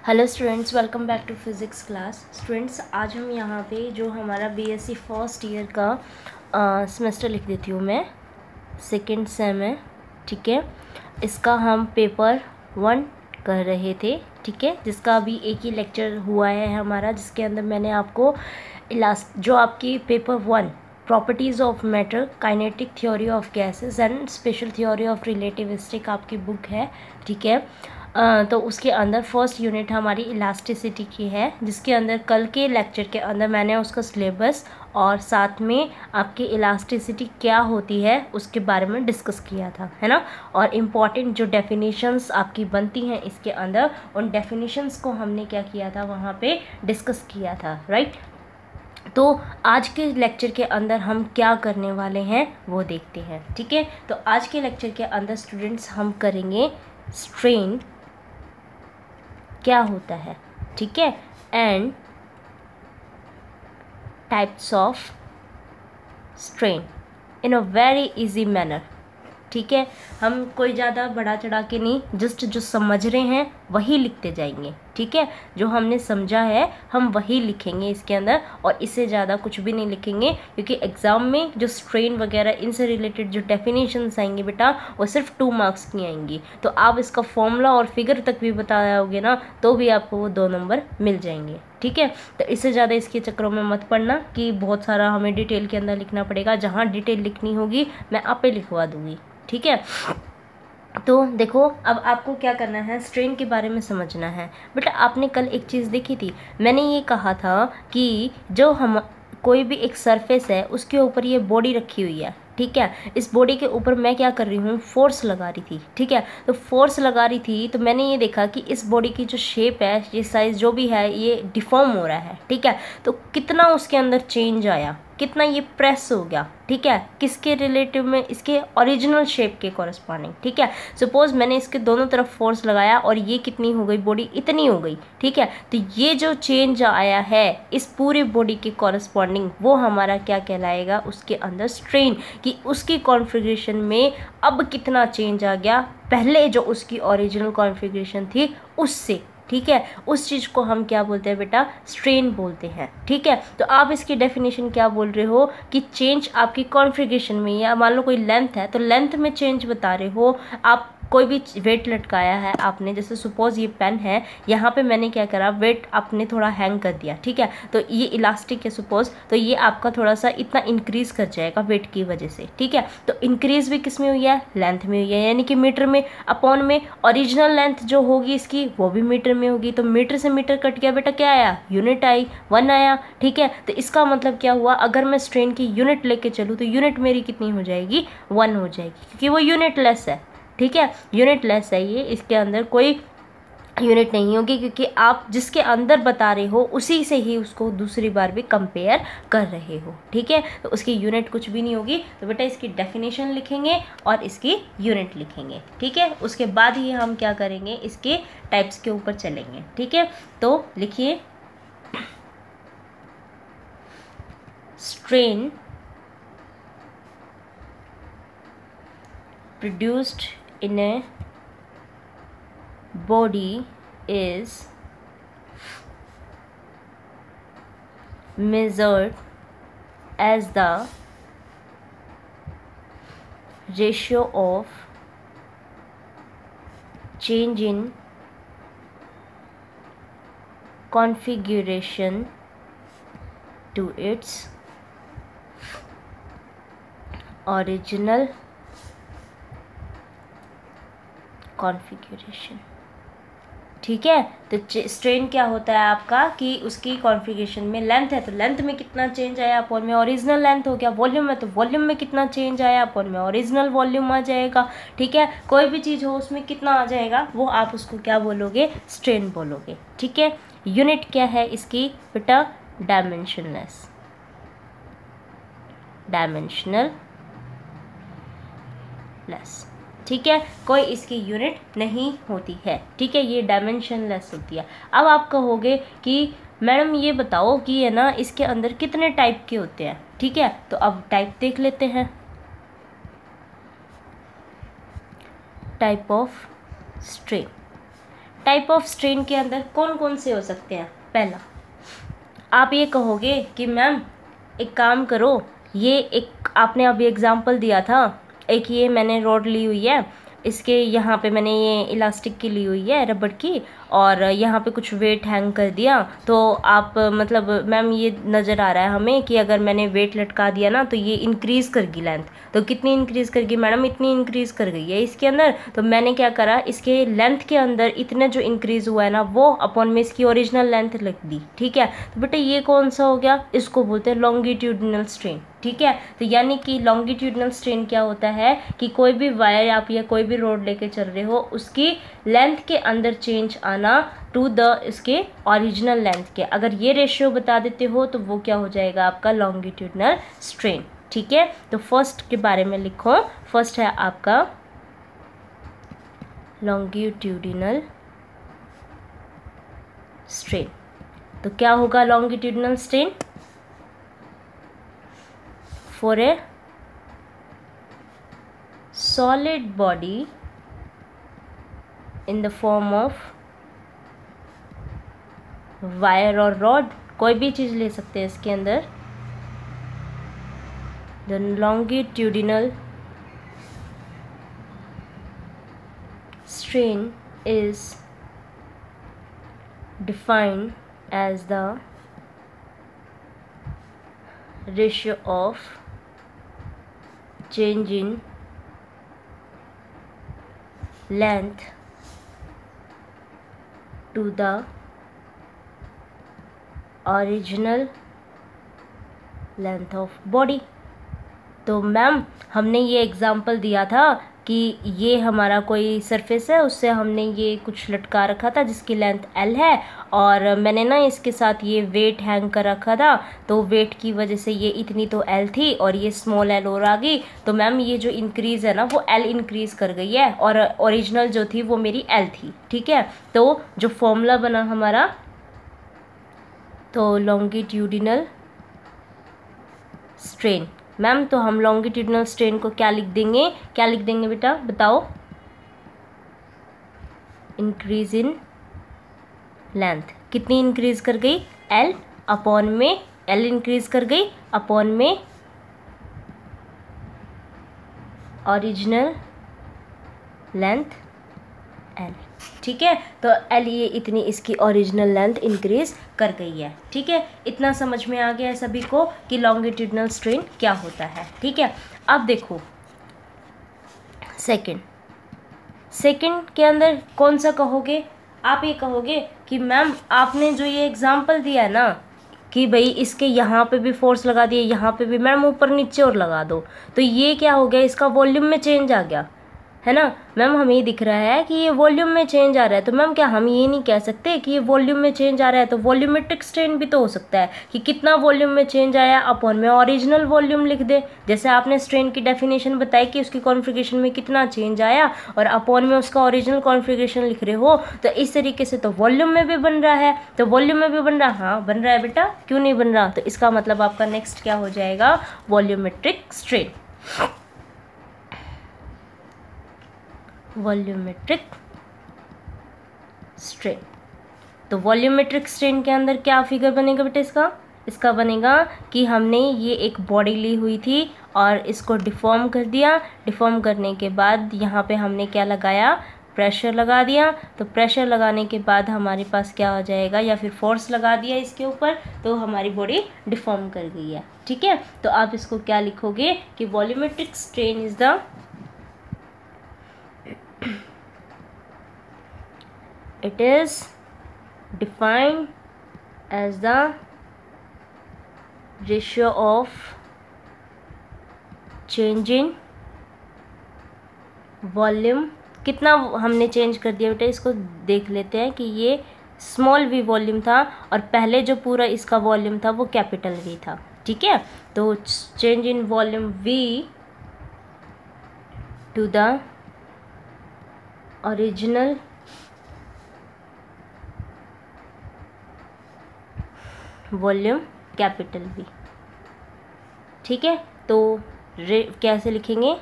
Hello students, welcome back to physics class. Students, आज हम यहाँ पे जो हमारा बीएससी फर्स्ट ईयर का सेमेस्टर लिख देती हूँ मैं, सेकेंड सेम है, ठीक है। इसका हम पेपर 1 कर रहे थे, ठीक है, जिसका अभी एक ही लेक्चर हुआ है हमारा, जिसके अंदर मैंने आपको जो आपकी paper 1 properties of matter, kinetic theory of gases and special theory of relativistic आपकी बुक है, ठीक है। तो उसके अंदर फर्स्ट यूनिट हमारी इलास्टिसिटी की है, जिसके अंदर कल के लेक्चर के अंदर मैंने उसका सिलेबस और साथ में आपकी इलास्टिसिटी क्या होती है उसके बारे में डिस्कस किया था, है ना। और इम्पॉर्टेंट जो डेफिनेशंस आपकी बनती हैं इसके अंदर, उन डेफिनेशंस को हमने क्या किया था, वहाँ पे डिस्कस किया था, राइट। तो आज के लेक्चर के अंदर हम क्या करने वाले हैं वो देखते हैं, ठीक है। तो आज के लेक्चर के अंदर स्टूडेंट्स हम करेंगे स्ट्रेन क्या होता है, ठीक है, and types of strain in a very easy manner, ठीक है। हम कोई ज़्यादा बढ़ा चढ़ा के नहीं, जस्ट जो समझ रहे हैं वही लिखते जाएंगे, ठीक है। जो हमने समझा है हम वही लिखेंगे इसके अंदर, और इससे ज़्यादा कुछ भी नहीं लिखेंगे, क्योंकि एग्ज़ाम में जो स्ट्रेन वगैरह इनसे रिलेटेड जो डेफिनेशंस आएंगे बेटा, वो सिर्फ 2 मार्क्स की आएंगी। तो आप इसका फॉर्मूला और फिगर तक भी बताओगे ना, तो भी आपको वो 2 नंबर मिल जाएंगे, ठीक है। तो इससे ज़्यादा इसके चक्करों में मत पड़ना कि बहुत सारा हमें डिटेल के अंदर लिखना पड़ेगा। जहाँ डिटेल लिखनी होगी मैं आप पे लिखवा दूँगी, ठीक है। तो देखो, अब आपको क्या करना है, स्ट्रेन के बारे में समझना है। बेटा आपने कल एक चीज़ देखी थी, मैंने ये कहा था कि जो हम कोई भी एक सरफेस है उसके ऊपर ये बॉडी रखी हुई है, ठीक है। इस बॉडी के ऊपर मैं क्या कर रही हूँ, फोर्स लगा रही थी, ठीक है। तो फोर्स लगा रही थी तो मैंने ये देखा कि इस बॉडी की जो शेप है, ये साइज़ जो भी है, ये डिफॉर्म हो रहा है, ठीक है। तो कितना उसके अंदर चेंज आया, कितना ये प्रेस हो गया, ठीक है, किसके रिलेटिव में, इसके ओरिजिनल शेप के कॉरस्पॉन्डिंग, ठीक है। सपोज मैंने इसके दोनों तरफ फोर्स लगाया और ये कितनी हो गई, बॉडी इतनी हो गई, ठीक है। तो ये जो चेंज आया है इस पूरी बॉडी के कॉरस्पॉन्डिंग, वो हमारा क्या कहलाएगा, उसके अंदर स्ट्रेन, कि उसकी कॉन्फ़िगरेशन में अब कितना चेंज आ गया पहले जो उसकी ओरिजिनल कॉन्फ़िगरेशन थी उससे, ठीक है। उस चीज़ को हम क्या बोलते हैं बेटा, स्ट्रेन बोलते हैं, ठीक है। तो आप इसकी डेफिनेशन क्या बोल रहे हो कि चेंज आपकी कॉन्फ़िगरेशन में, या मान लो कोई लेंथ है तो लेंथ में चेंज बता रहे हो आप। कोई भी वेट लटकाया है आपने, जैसे सपोज ये पेन है, यहाँ पे मैंने क्या करा, वेट आपने थोड़ा हैंग कर दिया, ठीक है। तो ये इलास्टिक है सपोज, तो ये आपका थोड़ा सा इतना इंक्रीज कर जाएगा वेट की वजह से, ठीक है। तो इंक्रीज भी किस में हुई है, लेंथ में हुई है, यानी कि मीटर में अपॉन में ओरिजिनल लेंथ जो होगी इसकी वो भी मीटर में होगी। तो मीटर से मीटर कट गया बेटा, क्या आया, यूनिट आई, 1 आया, ठीक है। तो इसका मतलब क्या हुआ, अगर मैं स्ट्रेन की यूनिट लेके चलूँ तो यूनिट मेरी कितनी हो जाएगी, 1 हो जाएगी, क्योंकि वो यूनिट लेस है, ठीक है। यूनिट लेस है ये, इसके अंदर कोई यूनिट नहीं होगी, क्योंकि आप जिसके अंदर बता रहे हो उसी से ही उसको दूसरी बार भी कंपेयर कर रहे हो, ठीक है। तो उसकी यूनिट कुछ भी नहीं होगी। तो बेटा इसकी डेफिनेशन लिखेंगे और इसकी यूनिट लिखेंगे, ठीक है। उसके बाद ही हम क्या करेंगे, इसके टाइप्स के ऊपर चलेंगे, ठीक है। तो लिखिए, strain produced in a body is measured as the ratio of change in configuration to its original configuration, ठीक है। तो स्ट्रेन क्या होता है आपका कि उसकी कॉन्फ़िगरेशन में लेंथ है तो लेंथ में कितना चेंज आया अपॉन में ओरिजिनल लेंथ हो गया, वॉल्यूम है तो वॉल्यूम में कितना चेंज आया अपॉन में ओरिजिनल वॉल्यूम आ जाएगा, ठीक है। कोई भी चीज़ हो उसमें कितना आ जाएगा वो आप उसको क्या बोलोगे, स्ट्रेन बोलोगे, ठीक है। यूनिट क्या है इसकी बेटा, डायमेंशनलेस, डायमेंशनल लेस, ठीक है। कोई इसकी यूनिट नहीं होती है, ठीक है, ये डायमेंशनलेस होती है। अब आप कहोगे कि मैडम ये बताओ कि है ना इसके अंदर कितने टाइप के होते हैं, ठीक है। तो अब टाइप देख लेते हैं, type of strain, type of strain के अंदर कौन कौन से हो सकते हैं? पहला, आप ये कहोगे कि मैम एक काम करो, ये एक आपने अभी एग्जांपल दिया था, एक ये मैंने रॉड ली हुई है, इसके यहाँ पे मैंने ये इलास्टिक की ली हुई है रबड़ की, और यहाँ पे कुछ वेट हैंग कर दिया, तो आप मतलब मैम ये नज़र आ रहा है हमें कि अगर मैंने वेट लटका दिया ना तो ये इंक्रीज़ करगी लेंथ। तो कितनी इंक्रीज़ करगी मैडम? इतनी इंक्रीज़ कर गई है इसके अंदर। तो मैंने क्या करा, इसके लेंथ के अंदर इतने जो इंक्रीज़ हुआ है ना वो अपॉन में इसकी ओरिजिनल लेंथ लिख दी। ठीक है, तो बेटा ये कौन सा हो गया? इसको बोलते हैं लॉन्गिट्यूडिनल स्ट्रेन। ठीक है, तो यानी कि लॉन्गिट्यूडिनल स्ट्रेन क्या होता है कि कोई भी वायर आप या कोई भी रोड लेके चल रहे हो, उसकी लेंथ के अंदर चेंज आना टू द इसके ओरिजिनल लेंथ के। अगर ये रेशियो बता देते हो तो वो क्या हो जाएगा आपका लॉन्गिट्यूडिनल स्ट्रेन। ठीक है, तो फर्स्ट के बारे में लिखो। फर्स्ट है आपका लॉन्गिट्यूडिनल स्ट्रेन। तो क्या होगा longitudinal strain? For a solid body in the form of wire और rod, कोई भी चीज़ ले सकते हैं इसके अंदर, the longitudinal strain is defined as the ratio of change in length to the original length of body। तो मैम हमने ये एग्जाम्पल दिया था कि ये हमारा कोई सरफेस है, उससे हमने ये कुछ लटका रखा था जिसकी लेंथ L है, और मैंने ना इसके साथ ये वेट हैंग कर रखा था, तो वेट की वजह से ये इतनी तो L थी और ये स्मॉल l और आ गई। तो मैम ये जो इंक्रीज़ है ना वो L इंक्रीज़ कर गई है, और ओरिजिनल जो थी वो मेरी L थी। ठीक है, तो जो फॉर्मूला बना हमारा, तो लॉन्गिट्यूडिनल स्ट्रेन, मैम तो हम लॉन्गिट्यूडिनल स्ट्रेन को क्या लिख देंगे? क्या लिख देंगे बेटा बताओ? Increase in length. कितनी इंक्रीज कर गई? L अपॉन में L इंक्रीज कर गई अपॉन में ओरिजिनल लेंथ L। ठीक है, तो L ये इतनी इसकी ओरिजिनल लेंथ इंक्रीज कर गई है। ठीक है, इतना समझ में आ गया है सभी को कि लॉन्गिट्यूडिनल स्ट्रेन क्या होता है। ठीक है, अब देखो सेकंड के अंदर कौन सा कहोगे? आप ये कहोगे कि मैम आपने जो ये एग्जांपल दिया है ना कि भाई इसके यहाँ पे भी फोर्स लगा दिए, यहाँ पे भी, मैम ऊपर नीचे और लगा दो, तो ये क्या हो गया? इसका वॉल्यूम में चेंज आ गया है ना। मैम हमें ये दिख रहा है कि ये वॉल्यूम में चेंज आ रहा है, तो मैम क्या हम ये नहीं कह सकते कि ये वॉल्यूम में चेंज आ रहा है? तो वॉल्यूमेट्रिक स्ट्रेन भी तो हो सकता है कि कितना वॉल्यूम में चेंज आया अपॉन में ओरिजिनल वॉल्यूम लिख दे। जैसे आपने स्ट्रेन की डेफिनेशन बताई कि उसकी कॉन्फ़िगरेशन में कितना चेंज आया और अपॉन में उसका ओरिजिनल कॉन्फ़िगरेशन लिख रहे हो, तो इस तरीके से तो वॉल्यूम में भी बन रहा है। तो वॉल्यूम में भी बन रहा, हाँ बन रहा है बेटा, क्यों नहीं बन रहा? तो इसका मतलब आपका नेक्स्ट क्या हो जाएगा? Volumetric strain. वॉल्यूमेट्रिक स्ट्रेन, तो वॉल्यूमेट्रिक स्ट्रेन के अंदर क्या फिगर बनेगा बेटा? इसका बनेगा कि हमने ये एक बॉडी ली हुई थी और इसको डिफॉर्म कर दिया। डिफॉर्म करने के बाद यहाँ पे हमने क्या लगाया? प्रेशर लगा दिया। तो प्रेशर लगाने के बाद हमारे पास क्या हो जाएगा, या फिर फोर्स लगा दिया इसके ऊपर, तो हमारी बॉडी डिफॉर्म कर गई है। ठीक है, तो आप इसको क्या लिखोगे कि volumetric strain is the it is defined as the ratio of change in volume। कितना हमने चेंज कर दिया बेटा? इसको देख लेते हैं कि ये स्मॉल v वॉल्यूम था और पहले जो पूरा इसका वॉल्यूम था वो कैपिटल V था। ठीक है, तो change in volume V to the original volume capital V। ठीक है, तो कैसे लिखेंगे?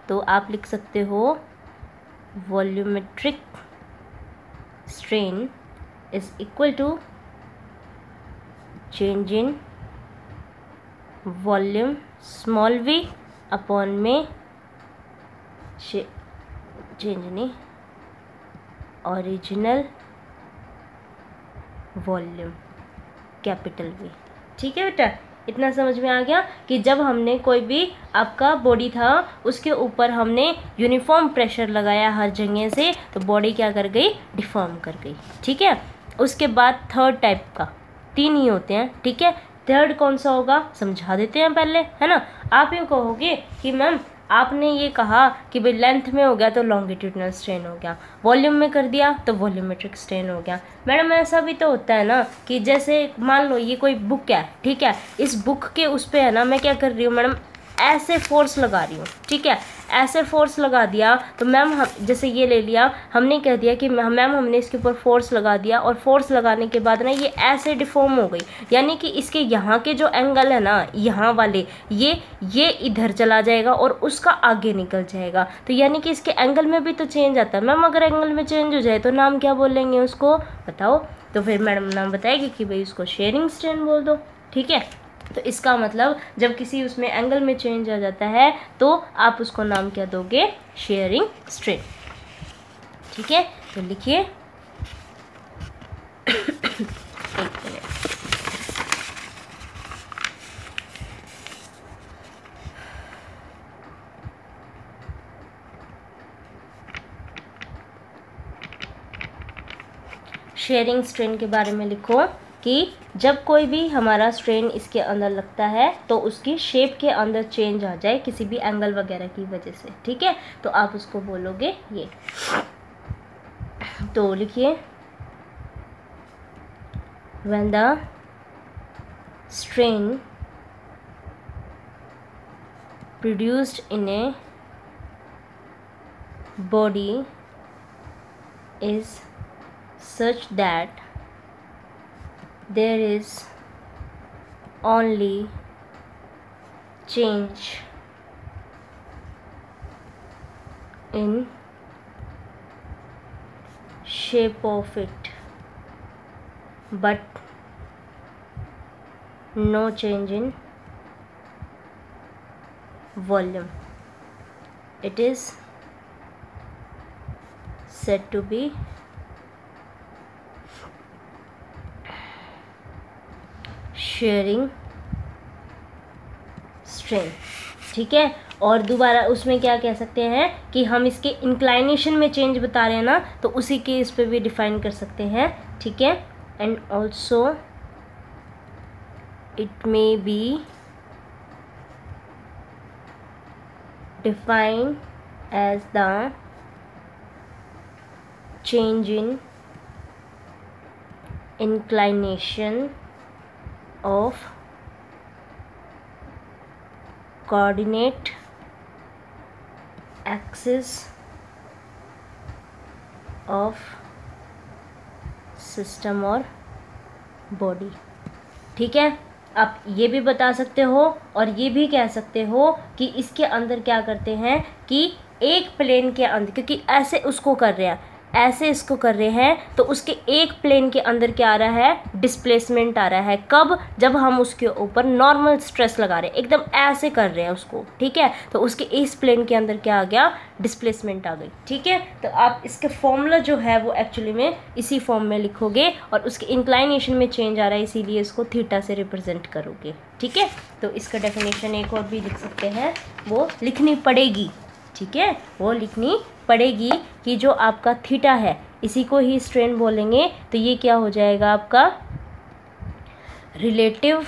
तो आप लिख सकते हो volumetric strain is equal to change in volume small v upon में change नहीं ओरिजिनल वॉल्यूम कैपिटल V। ठीक है बेटा, इतना समझ में आ गया कि जब हमने कोई भी आपका बॉडी था उसके ऊपर हमने यूनिफॉर्म प्रेशर लगाया हर जगह से तो बॉडी क्या कर गई, डिफॉर्म कर गई। ठीक है, उसके बाद थर्ड टाइप का 3 ही होते हैं। ठीक है, थर्ड कौन सा होगा समझा देते हैं पहले, है ना। आप ये कहोगे कि मैम आपने ये कहा कि भाई लेंथ में हो गया तो लॉन्गिट्यूडनल स्ट्रेन हो गया, वॉल्यूम में कर दिया तो वॉल्यूमेट्रिक स्ट्रेन हो गया। मैडम ऐसा भी तो होता है ना कि जैसे मान लो ये कोई बुक है, ठीक है, इस बुक के उस पे है ना मैं क्या कर रही हूँ मैडम, ऐसे फोर्स लगा रही हूँ। ठीक है, ऐसे फोर्स लगा दिया तो मैम हम जैसे ये ले लिया, हमने कह दिया कि मैम हमने इसके ऊपर फोर्स लगा दिया और फोर्स लगाने के बाद ना ये ऐसे डिफॉर्म हो गई, यानी कि इसके यहाँ के जो एंगल है ना यहाँ वाले ये इधर चला जाएगा और उसका आगे निकल जाएगा, तो यानी कि इसके एंगल में भी तो चेंज आता है। मैम अगर एंगल में चेंज हो जाए तो नाम क्या बोलेंगे उसको बताओ, तो फिर मैडम नाम बताएगी कि भाई उसको शेयरिंग स्ट्रेन बोल दो। ठीक है, तो इसका मतलब जब किसी उसमें एंगल में चेंज आ जाता है तो आप उसको नाम क्या दोगे, शेयरिंग स्ट्रेन। ठीक है, तो लिखिए एक मिनट, शेयरिंग स्ट्रेन के बारे में लिखो कि जब कोई भी हमारा स्ट्रेन इसके अंदर लगता है तो उसकी शेप के अंदर चेंज आ जाए किसी भी एंगल वगैरह की वजह से। ठीक है, तो आप उसको बोलोगे ये, तो लिखिए when the strain produced in a body is such that there is only change in shape of it but no change in volume, it is said to be sharing strain. ठीक है, और दोबारा उसमें क्या कह सकते हैं कि हम इसके इंक्लाइनेशन में चेंज बता रहे हैं ना, तो उसी के इस पे भी डिफाइन कर सकते हैं। ठीक है, and also it may be defined as the change in inclination of coordinate axis of system और body। ठीक है, आप ये भी बता सकते हो और ये भी कह सकते हो कि इसके अंदर क्या करते हैं कि एक प्लेन के अंदर, क्योंकि ऐसे उसको कर रहे हैं, ऐसे इसको कर रहे हैं, तो उसके एक प्लेन के अंदर क्या आ रहा है, डिस्प्लेसमेंट आ रहा है। कब, जब हम उसके ऊपर नॉर्मल स्ट्रेस लगा रहे हैं, एकदम ऐसे कर रहे हैं उसको। ठीक है, तो उसके इस प्लेन के अंदर क्या आ गया, डिस्प्लेसमेंट आ गई। ठीक है, तो आप इसके फॉर्मूला जो है वो एक्चुअली में इसी फॉर्म में लिखोगे और उसके इंक्लाइनेशन में चेंज आ रहा है इसीलिए इसको थीटा से रिप्रेजेंट करोगे। ठीक है, तो इसका डेफिनेशन एक और भी लिख सकते हैं, वो लिखनी पड़ेगी। ठीक है, वो लिखनी पड़ेगी कि जो आपका थीटा है इसी को ही स्ट्रेन बोलेंगे, तो ये क्या हो जाएगा आपका relative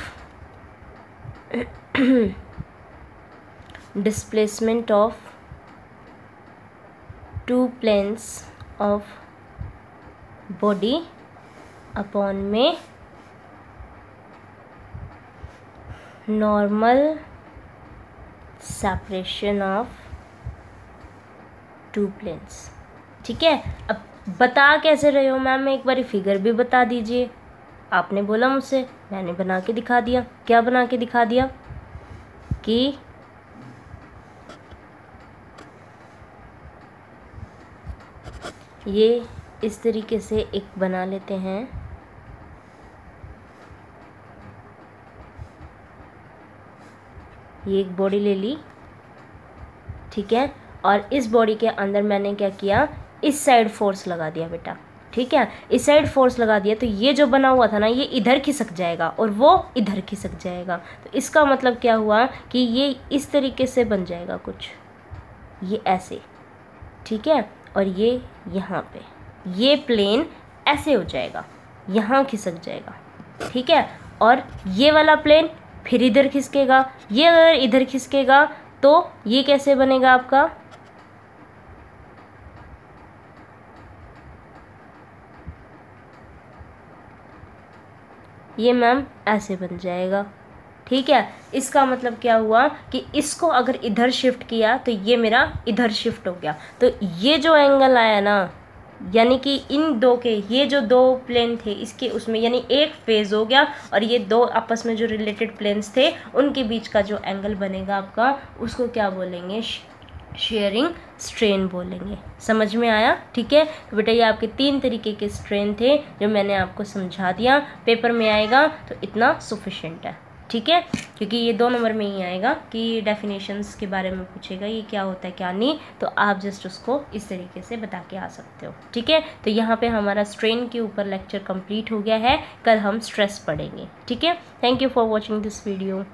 displacement of two planes of body upon में normal separation of two planes. ठीक है, अब बता कैसे रहे हो मैम, एक बार फिगर भी बता दीजिए। आपने बोला मुझसे, मैंने बना के दिखा दिया। क्या बना के दिखा दिया कि ये इस तरीके से एक बना लेते हैं। ये एक बॉडी ले ली, ठीक है। और इस बॉडी के अंदर मैंने क्या किया, इस साइड फोर्स लगा दिया बेटा, ठीक है। इस साइड फोर्स लगा दिया तो ये जो बना हुआ था ना, ये इधर खिसक जाएगा और वो इधर खिसक जाएगा। तो इसका मतलब क्या हुआ कि ये इस तरीके से बन जाएगा कुछ, ये ऐसे, ठीक है। और ये यहाँ पे ये प्लेन ऐसे हो जाएगा, यहाँ खिसक जाएगा, ठीक है। और ये वाला प्लेन फिर इधर खिसकेगा, ये अगर इधर खिसकेगा तो ये कैसे बनेगा आपका, ये मैम ऐसे बन जाएगा, ठीक है। इसका मतलब क्या हुआ कि इसको अगर इधर शिफ्ट किया तो ये मेरा इधर शिफ्ट हो गया। तो ये जो एंगल आया ना, यानी कि इन दो के, ये जो दो प्लेन थे इसके उसमें, यानी एक फेज हो गया और ये दो आपस में जो रिलेटेड प्लेन्स थे उनके बीच का जो एंगल बनेगा आपका, उसको क्या बोलेंगे, शेयरिंग स्ट्रेन बोलेंगे। समझ में आया, ठीक है। तो बेटा ये आपके 3 तरीके के स्ट्रेन थे जो मैंने आपको समझा दिया। पेपर में आएगा तो इतना सफिशिएंट है, ठीक है, क्योंकि ये 2 नंबर में ही आएगा कि डेफिनेशंस के बारे में पूछेगा, ये क्या होता है क्या नहीं, तो आप जस्ट उसको इस तरीके से बता के आ सकते हो, ठीक है। तो यहाँ पे हमारा स्ट्रेन के ऊपर लेक्चर कंप्लीट हो गया है। कल हम स्ट्रेस पढ़ेंगे, ठीक है। Thank you for watching this video.